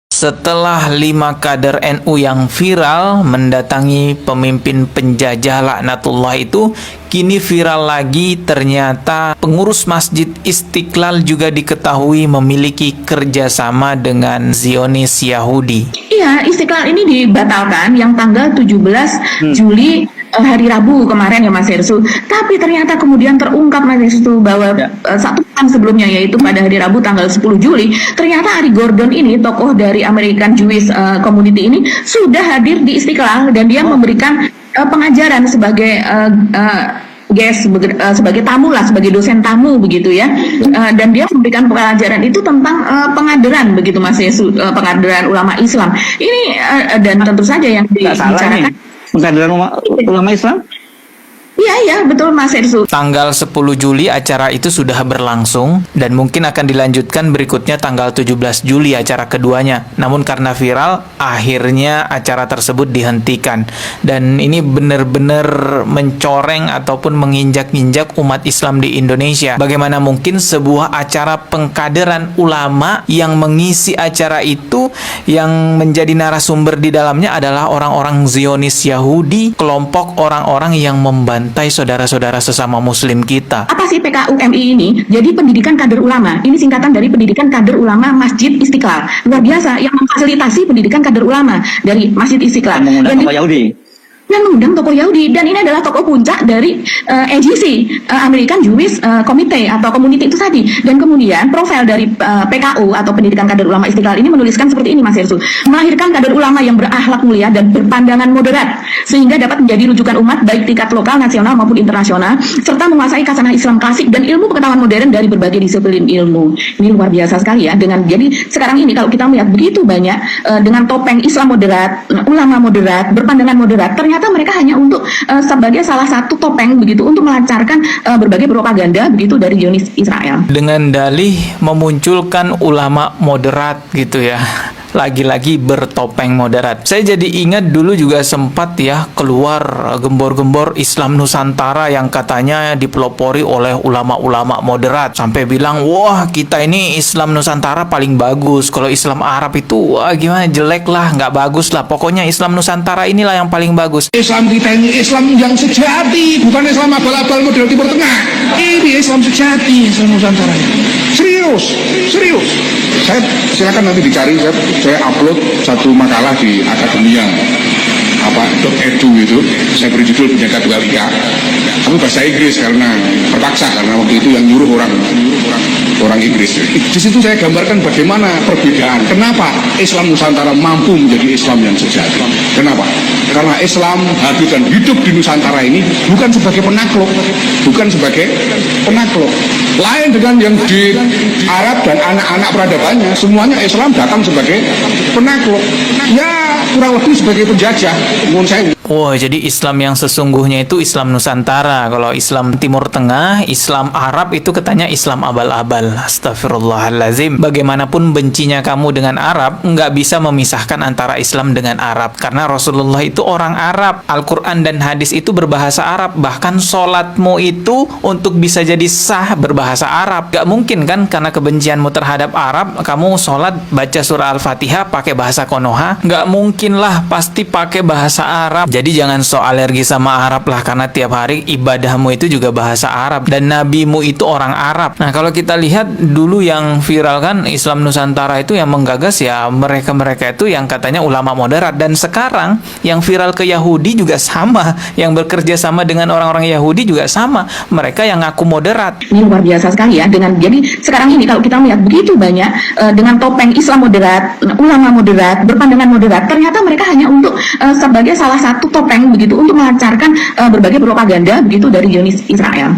Setelah 5 kader NU yang viral mendatangi pemimpin penjajah laknatullah itu, kini viral lagi ternyata pengurus Masjid Istiqlal juga diketahui memiliki kerjasama dengan Zionis Yahudi. Iya, Istiqlal ini dibatalkan yang tanggal 17 Juli hari Rabu kemarin ya Mas Hersu. Tapi ternyata kemudian terungkap Mas Hersu bahwa satu pekan sebelumnya, yaitu pada hari Rabu tanggal 10 Juli, ternyata Ari Gordon ini, tokoh dari American Jewish Community ini, sudah hadir di Istiqlal dan dia memberikan pengajaran sebagai sebagai tamu lah, sebagai dosen tamu begitu ya, dan dia memberikan pelajaran itu tentang pengaderan begitu Mas Yesus, pengaderan ulama Islam ini, dan tentu saja yang dibicarakan pengaderan ulama Islam. Iya betul Mas Hersu. Tanggal 10 Juli acara itu sudah berlangsung dan mungkin akan dilanjutkan berikutnya tanggal 17 Juli acara keduanya. Namun karena viral, akhirnya acara tersebut dihentikan. Dan ini benar-benar mencoreng ataupun menginjak-injak umat Islam di Indonesia. Bagaimana mungkin sebuah acara pengkaderan ulama yang mengisi acara itu, yang menjadi narasumber di dalamnya adalah orang-orang Zionis Yahudi, kelompok orang-orang yang membantai saudara-saudara sesama muslim kita. Apa sih PKUMI ini? Jadi pendidikan kader ulama. Ini singkatan dari pendidikan kader ulama Masjid Istiqlal. Luar biasa, yang memfasilitasi pendidikan kader ulama dari Masjid Istiqlal. Mengundang tokoh Yahudi. Yang mengundang tokoh Yahudi, dan ini adalah tokoh puncak dari AJC, American Jewish Committee atau community itu tadi. Dan kemudian profil dari PKU atau pendidikan kader ulama Istiqlal ini menuliskan seperti ini Mas Hersu: melahirkan kader ulama yang berakhlak mulia dan berpandangan moderat sehingga dapat menjadi rujukan umat baik tingkat lokal, nasional maupun internasional, serta menguasai khasanah Islam klasik dan ilmu pengetahuan modern dari berbagai disiplin ilmu. Ini luar biasa sekali ya. Jadi sekarang ini kalau kita melihat begitu banyak dengan topeng Islam moderat, ulama moderat, berpandangan moderat, ternyata mereka hanya untuk sebagai salah satu topeng begitu untuk melancarkan berbagai propaganda begitu dari Zionis Israel. Dengan dalih memunculkan ulama moderat gitu ya. Lagi-lagi bertopeng moderat. Saya jadi ingat dulu juga sempat ya keluar gembor-gembor Islam Nusantara yang katanya dipelopori oleh ulama-ulama moderat. Sampai bilang, wah kita ini Islam Nusantara paling bagus. Kalau Islam Arab itu, wah gimana, jelek lah, nggak bagus lah. Pokoknya Islam Nusantara inilah yang paling bagus. Islam kita ini Islam yang sejati, bukan Islam abal-abal model Timur Tengah. Ini Islam sejati, Islam Nusantara. Serius. Saya silakan nanti dicari, saya upload satu makalah di Akademia .edu itu, saya beri judul Penjaga Dua Ria, tapi bahasa Inggris karena terpaksa, karena waktu itu yang nyuruh orang Inggris. Di situ saya gambarkan bagaimana perbedaan. Kenapa Islam Nusantara mampu menjadi Islam yang sejati? Kenapa? Karena Islam hadir dan hidup di Nusantara ini bukan sebagai penakluk, lain dengan yang di Arab dan anak-anak peradabannya. Semuanya Islam datang sebagai penakluk, ya kurang lebih sebagai penjajah menurut saya. Wah, jadi Islam yang sesungguhnya itu Islam Nusantara. Kalau Islam Timur Tengah, Islam Arab itu katanya Islam abal-abal. Astagfirullahalazim. Bagaimanapun bencinya kamu dengan Arab, nggak bisa memisahkan antara Islam dengan Arab. Karena Rasulullah itu orang Arab. Al-Quran dan hadis itu berbahasa Arab. Bahkan sholatmu itu untuk bisa jadi sah berbahasa Arab. Nggak mungkin kan karena kebencianmu terhadap Arab, kamu sholat baca surah Al-Fatihah pakai bahasa Konoha. Nggak mungkin lah, pasti pakai bahasa Arab. Jadi jangan so alergi sama Arab lah, karena tiap hari ibadahmu itu juga bahasa Arab dan nabimu itu orang Arab. Nah, kalau kita lihat dulu yang viral kan Islam Nusantara itu yang menggagas ya mereka-mereka itu yang katanya ulama moderat, dan sekarang yang viral ke Yahudi juga sama, yang bekerja sama dengan orang-orang Yahudi juga sama, mereka yang ngaku moderat. Ini luar biasa sekali ya. Jadi sekarang ini kalau kita melihat begitu banyak dengan topeng Islam moderat, ulama moderat, berpandangan moderat, ternyata mereka hanya untuk sebagai salah satu topeng begitu untuk melancarkan berbagai propaganda begitu dari Zionis Israel.